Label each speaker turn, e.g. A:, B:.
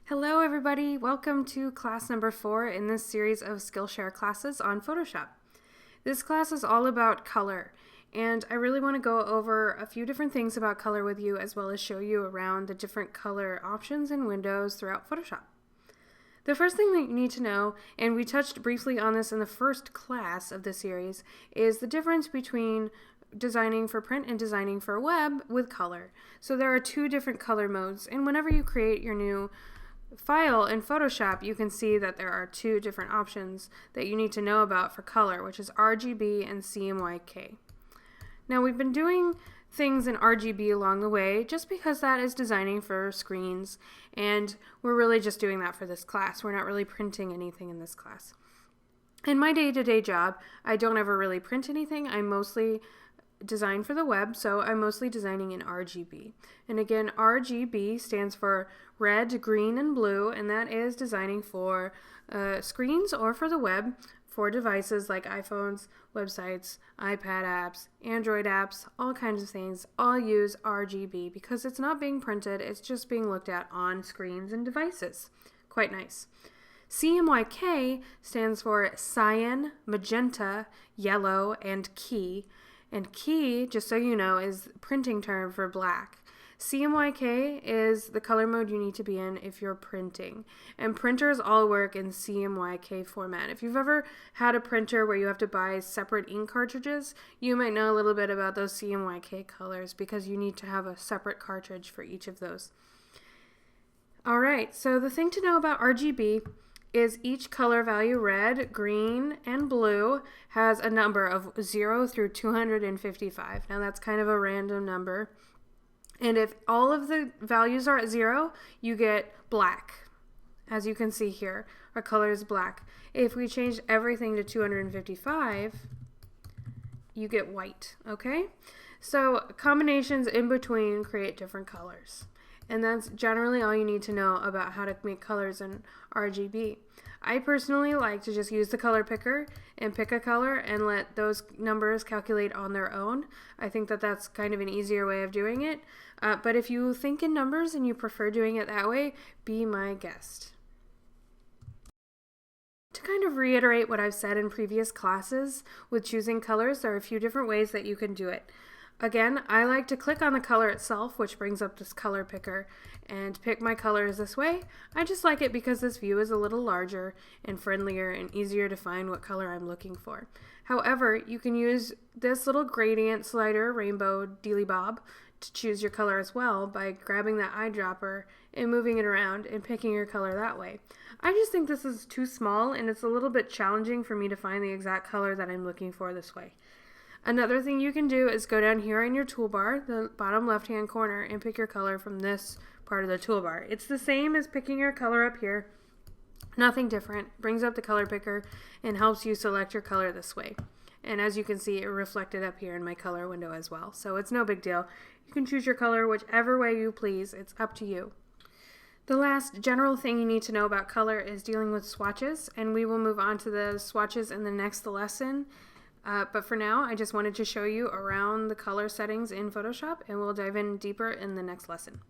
A: Hello everybody, welcome to class number 4 in this series of Skillshare classes on Photoshop. This class is all about color, and I really want to go over a few different things about color with you, as well as show you around the different color options and windows throughout Photoshop. The first thing that you need to know, and we touched briefly on this in the first class of the series, is the difference between designing for print and designing for web with color. So there are two different color modes, and whenever you create your new file in Photoshop, you can see that there are two different options that you need to know about for color, which is RGB and CMYK. Now, we've been doing things in RGB along the way just because that is designing for screens, and we're really just doing that for this class. We're not really printing anything in this class. In my day-to-day job, I don't ever really print anything. I mostly design for the web, so I'm mostly designing in RGB. And again, RGB stands for red, green, and blue, and that is designing for screens or for the web for devices like iPhones, websites, iPad apps, Android apps, all kinds of things. All use RGB because it's not being printed, it's just being looked at on screens and devices. Quite nice. CMYK stands for cyan, magenta, yellow, and key. And key, just so you know, is the printing term for black. CMYK is the color mode you need to be in if you're printing. And printers all work in CMYK format. If you've ever had a printer where you have to buy separate ink cartridges, you might know a little bit about those CMYK colors because you need to have a separate cartridge for each of those. Alright, so the thing to know about RGB is each color value, red, green, and blue, has a number of 0 through 255. Now that's kind of a random number. And if all of the values are at 0, you get black. As you can see here, our color is black. If we change everything to 255, you get white, okay? So combinations in between create different colors. And that's generally all you need to know about how to make colors in RGB. I personally like to just use the color picker and pick a color and let those numbers calculate on their own. I think that that's kind of an easier way of doing it. But if you think in numbers and you prefer doing it that way, be my guest. To kind of reiterate what I've said in previous classes with choosing colors, there are a few different ways that you can do it. Again, I like to click on the color itself, which brings up this color picker, and pick my colors this way. I just like it because this view is a little larger and friendlier and easier to find what color I'm looking for. However, you can use this little gradient slider, rainbow dealy bob, to choose your color as well by grabbing that eyedropper and moving it around and picking your color that way. I just think this is too small and it's a little bit challenging for me to find the exact color that I'm looking for this way. Another thing you can do is go down here in your toolbar, the bottom left-hand corner, and pick your color from this part of the toolbar. It's the same as picking your color up here. Nothing different. Brings up the color picker and helps you select your color this way. And as you can see, it reflected up here in my color window as well. So it's no big deal. You can choose your color whichever way you please. It's up to you. The last general thing you need to know about color is dealing with swatches, and we will move on to the swatches in the next lesson. But for now, I just wanted to show you around the color settings in Photoshop, and we'll dive in deeper in the next lesson.